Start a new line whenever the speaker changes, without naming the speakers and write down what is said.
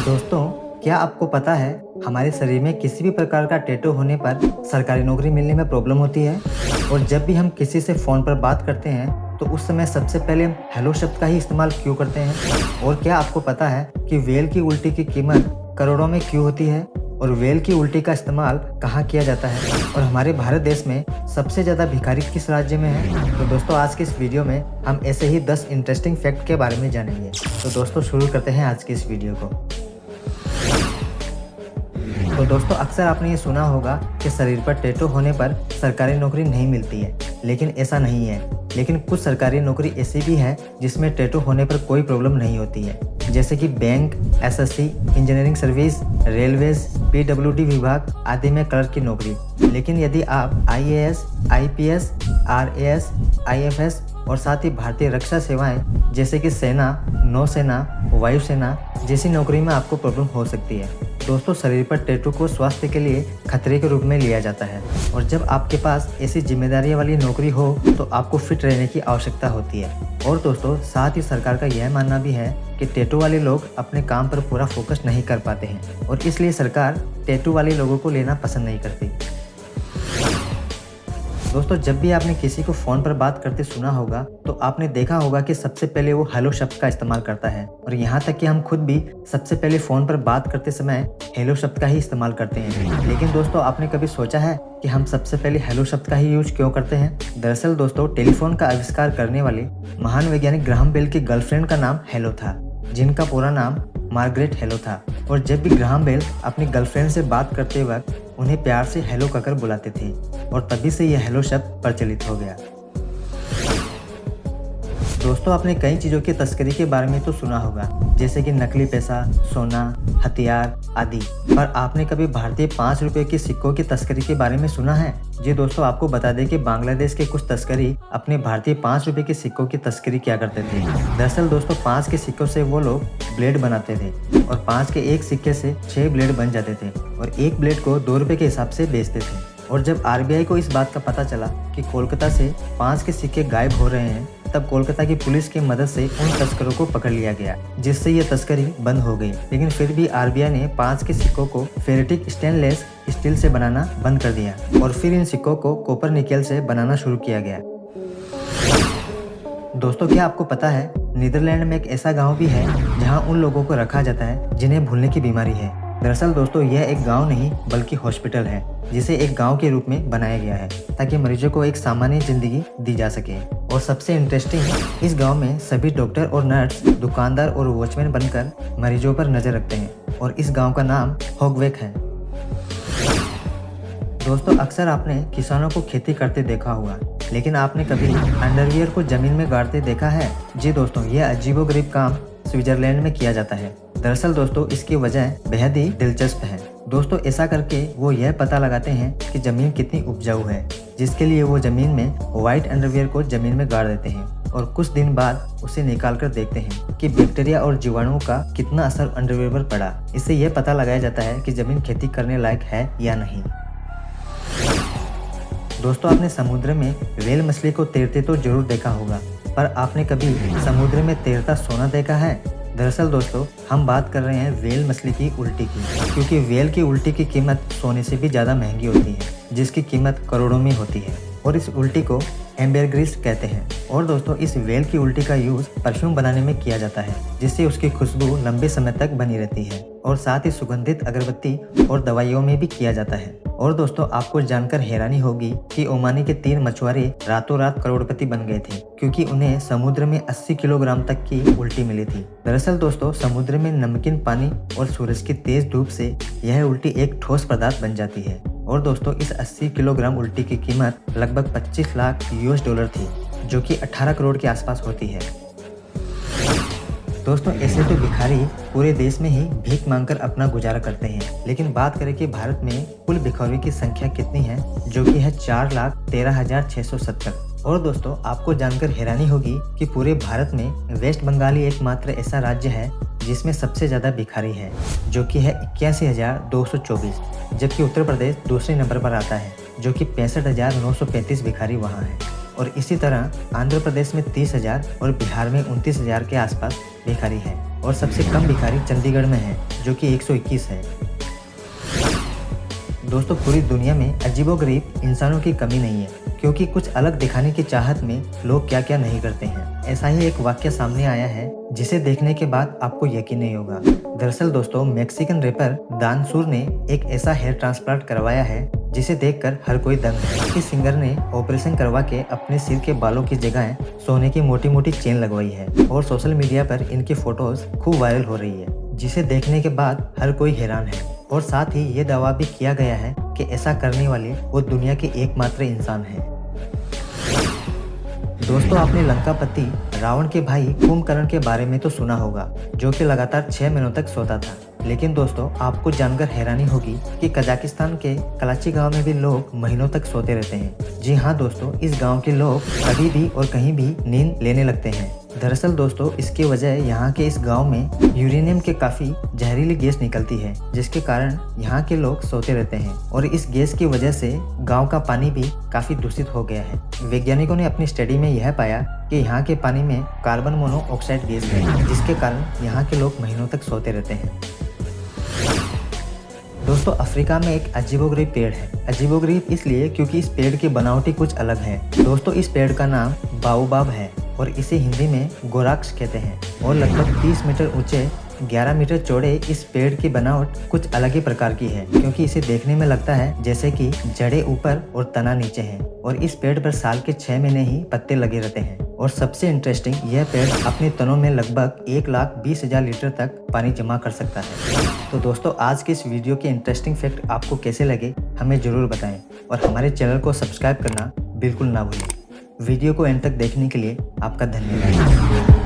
दोस्तों, क्या आपको पता है हमारे शरीर में किसी भी प्रकार का टैटू होने पर सरकारी नौकरी मिलने में प्रॉब्लम होती है। और जब भी हम किसी से फ़ोन पर बात करते हैं तो उस समय सबसे पहले हम हेलो शब्द का ही इस्तेमाल क्यों करते हैं। और क्या आपको पता है कि व्हेल की उल्टी की कीमत करोड़ों में क्यों होती है और व्हेल की उल्टी का इस्तेमाल कहाँ किया जाता है और हमारे भारत देश में सबसे ज़्यादा भिखारी किस राज्य में है। तो दोस्तों, आज की इस वीडियो में हम ऐसे ही 10 इंटरेस्टिंग फैक्ट के बारे में जानेंगे। तो दोस्तों, शुरू करते हैं आज की इस वीडियो को। तो दोस्तों, अक्सर आपने ये सुना होगा कि शरीर पर टैटू होने पर सरकारी नौकरी नहीं मिलती है, लेकिन ऐसा नहीं है। लेकिन कुछ सरकारी नौकरी ऐसी भी है जिसमें टैटू होने पर कोई प्रॉब्लम नहीं होती है, जैसे कि bank, SSC, engineering service, railways, PWD विभाग आदि में क्लर्क की नौकरी। लेकिन यदि आप आईएएस, आईपीएस, आरएएस, आईएफएस और साथ ही भारतीय रक्षा सेवाएं जैसे कि सेना, नौसेना, वायुसेना जैसी नौकरी में आपको प्रॉब्लम हो सकती है। दोस्तों, शरीर पर टैटू को स्वास्थ्य के लिए खतरे के रूप में लिया जाता है और जब आपके पास ऐसी जिम्मेदारी वाली नौकरी हो तो आपको फिट रहने की आवश्यकता होती है। और दोस्तों, साथ ही सरकार का यह मानना भी है कि टैटू वाले लोग अपने काम पर पूरा फोकस नहीं कर पाते हैं और इसलिए सरकार टैटू वाले लोगों को लेना पसंद नहीं करती। दोस्तों, जब भी आपने किसी को फ़ोन पर बात करते सुना होगा तो आपने देखा होगा कि सबसे पहले वो हेलो शब्द का इस्तेमाल करता है और यहाँ तक कि हम खुद भी सबसे पहले फ़ोन पर बात करते समय हेलो शब्द का ही इस्तेमाल करते हैं। लेकिन दोस्तों, आपने कभी सोचा है कि हम सबसे पहले हेलो शब्द का ही यूज क्यों करते हैं? दरअसल दोस्तों, टेलीफोन का आविष्कार करने वाले महान वैज्ञानिक ग्राहम बेल की गर्लफ्रेंड का नाम हेलो था, जिनका पूरा नाम मार्गरेट हेलो था। और जब भी ग्राहम बेल अपनी गर्लफ्रेंड से बात करते वक्त उन्हें प्यार से हेलो कहकर बुलाते थे और तभी से यह हेलो शब्द प्रचलित हो गया। दोस्तों, आपने कई चीज़ों की तस्करी के बारे में तो सुना होगा, जैसे कि नकली पैसा, सोना, हथियार आदि। पर आपने कभी भारतीय 5 रुपये के सिक्कों की तस्करी के बारे में सुना है? जी दोस्तों, आपको बता दें कि बांग्लादेश के कुछ तस्करी अपने भारतीय 5 रुपये के सिक्कों की तस्करी किया करते थे। दरअसल दोस्तों, 5 के सिक्कों से वो लोग ब्लेड बनाते थे और 5 के एक सिक्के से 6 ब्लेड बन जाते थे और एक ब्लेड को 2 रुपये के हिसाब से बेचते थे। और जब आरबीआई को इस बात का पता चला कि कोलकाता से 5 के सिक्के गायब हो रहे हैं, तब कोलकाता की पुलिस की मदद से उन तस्करों को पकड़ लिया गया, जिससे ये तस्करी बंद हो गई। लेकिन फिर भी आरबीआई ने 5 के सिक्कों को फेरेटिक स्टेनलेस स्टील से बनाना बंद कर दिया और फिर इन सिक्कों को कॉपर निकेल से बनाना शुरू किया गया। दोस्तों, क्या आपको पता है नीदरलैंड में एक ऐसा गांव भी है जहां उन लोगों को रखा जाता है जिन्हें भूलने की बीमारी है। दरअसल दोस्तों, यह एक गांव नहीं बल्कि हॉस्पिटल है, जिसे एक गांव के रूप में बनाया गया है ताकि मरीजों को एक सामान्य जिंदगी दी जा सके। और सबसे इंटरेस्टिंग, इस गांव में सभी डॉक्टर और नर्स दुकानदार और वॉचमैन बनकर मरीजों पर नजर रखते हैं और इस गांव का नाम होगवेक है। दोस्तों, अक्सर आपने किसानों को खेती करते देखा होगा, लेकिन आपने कभी अंडरवियर को जमीन में गाड़ते देखा है? जी दोस्तों, यह अजीबोगरीब काम स्विट्जरलैंड में किया जाता है। दरअसल दोस्तों, इसकी वजह बेहद ही दिलचस्प है। दोस्तों, ऐसा करके वो यह पता लगाते हैं कि ज़मीन कितनी उपजाऊ है, जिसके लिए वो ज़मीन में व्हाइट अंडरवियर को ज़मीन में गाड़ देते हैं और कुछ दिन बाद उसे निकाल कर देखते हैं कि बैक्टीरिया और जीवाणुओं का कितना असर अंडरवियर पर पड़ा। इससे यह पता लगाया जाता है कि ज़मीन खेती करने लायक है या नहीं। दोस्तों, आपने समुद्र में व्हेल मछली को तैरते तो जरूर देखा होगा, पर आपने कभी समुद्र में तैरता सोना देखा है? दरअसल दोस्तों, हम बात कर रहे हैं व्हेल मछली की उल्टी की, क्योंकि व्हेल की उल्टी की कीमत सोने से भी ज़्यादा महंगी होती है, जिसकी कीमत करोड़ों में होती है और इस उल्टी को एम्बरग्रीस कहते हैं। और दोस्तों, इस व्हेल की उल्टी का यूज़ परफ्यूम बनाने में किया जाता है, जिससे उसकी खुशबू लंबे समय तक बनी रहती है और साथ ही सुगंधित अगरबत्ती और दवाइयों में भी किया जाता है। और दोस्तों, आपको जानकर हैरानी होगी कि ओमानी के 3 मछुआरे रातों रात करोड़पति बन गए थे, क्योंकि उन्हें समुद्र में 80 किलोग्राम तक की उल्टी मिली थी। दरअसल दोस्तों, समुद्र में नमकीन पानी और सूरज की तेज धूप से यह उल्टी एक ठोस पदार्थ बन जाती है। और दोस्तों, इस 80 किलोग्राम उल्टी की कीमत लगभग 25 लाख यूएस डॉलर थी, जो कि 18 करोड़ के आसपास होती है। दोस्तों, ऐसे तो भिखारी पूरे देश में ही भीख मांगकर अपना गुजारा करते हैं, लेकिन बात करें कि भारत में कुल भिखारियों की संख्या कितनी है, जो कि है 4,13,670। और दोस्तों, आपको जानकर हैरानी होगी कि पूरे भारत में वेस्ट बंगाल ही एकमात्र ऐसा राज्य है जिसमें सबसे ज़्यादा भिखारी है, जो कि है 81,224, जबकि उत्तर प्रदेश दूसरे नंबर पर आता है, जो कि 65,935 भिखारी वहाँ है। और इसी तरह आंध्र प्रदेश में 30,000 और बिहार में 29,000 के आसपास भिखारी है। और सबसे कम भिखारी चंडीगढ़ में है जो कि 121 है। दोस्तों पूरी दुनिया में अजीबोगरीब इंसानों की कमी नहीं है, क्योंकि कुछ अलग दिखाने की चाहत में लोग क्या क्या नहीं करते हैं। ऐसा ही एक वाक्य सामने आया है जिसे देखने के बाद आपको यकीन नहीं होगा। दरअसल दोस्तों मैक्सिकन रैपर दान सूर ने एक ऐसा हेयर ट्रांसप्लांट करवाया है जिसे देखकर हर कोई दंग है। इस सिंगर ने ऑपरेशन करवा के अपने सिर के बालों की जगह सोने की मोटी मोटी चेन लगवाई है और सोशल मीडिया पर इनकी फोटोज खूब वायरल हो रही है, जिसे देखने के बाद हर कोई हैरान है। और साथ ही ये दावा भी किया गया है कि ऐसा करने वाले वो दुनिया के एकमात्र इंसान हैं। दोस्तों आपने लंकापति रावण के भाई कुंभकर्ण के बारे में तो सुना होगा, जो कि लगातार 6 महीनों तक सोता था। लेकिन दोस्तों आपको जानकर हैरानी होगी कि कजाकिस्तान के कलाची गांव में भी लोग महीनों तक सोते रहते हैं। जी हाँ दोस्तों, इस गांव के लोग कभी भी और कहीं भी नींद लेने लगते हैं। दरअसल दोस्तों इसकी वजह यहाँ के इस गांव में यूरेनियम के काफी जहरीली गैस निकलती है, जिसके कारण यहाँ के लोग सोते रहते हैं और इस गैस की वजह से गांव का पानी भी काफी दूषित हो गया है। वैज्ञानिकों ने अपनी स्टडी में यह पाया कि यहाँ के पानी में कार्बन मोनोऑक्साइड गैस है, जिसके कारण यहाँ के लोग महीनों तक सोते रहते हैं। दोस्तों अफ्रीका में एक अजीबोगरीब पेड़ है। अजीबोगरीब इसलिए क्योंकि इस पेड़ की बनावटी कुछ अलग है। दोस्तों इस पेड़ का नाम बाओबाब है और इसे हिंदी में गोराक्ष कहते हैं और लगभग 30 मीटर ऊंचे 11 मीटर चौड़े इस पेड़ की बनावट कुछ अलग ही प्रकार की है, क्योंकि इसे देखने में लगता है जैसे कि जड़ें ऊपर और तना नीचे हैं और इस पेड़ पर साल के 6 महीने ही पत्ते लगे रहते हैं। और सबसे इंटरेस्टिंग, यह पेड़ अपने तनों में लगभग 1,20,000 लीटर तक पानी जमा कर सकता है। तो दोस्तों आज के इस वीडियो के इंटरेस्टिंग फैक्ट आपको कैसे लगे हमें जरूर बताएं और हमारे चैनल को सब्सक्राइब करना बिल्कुल ना भूलें। वीडियो को एंड तक देखने के लिए आपका धन्यवाद।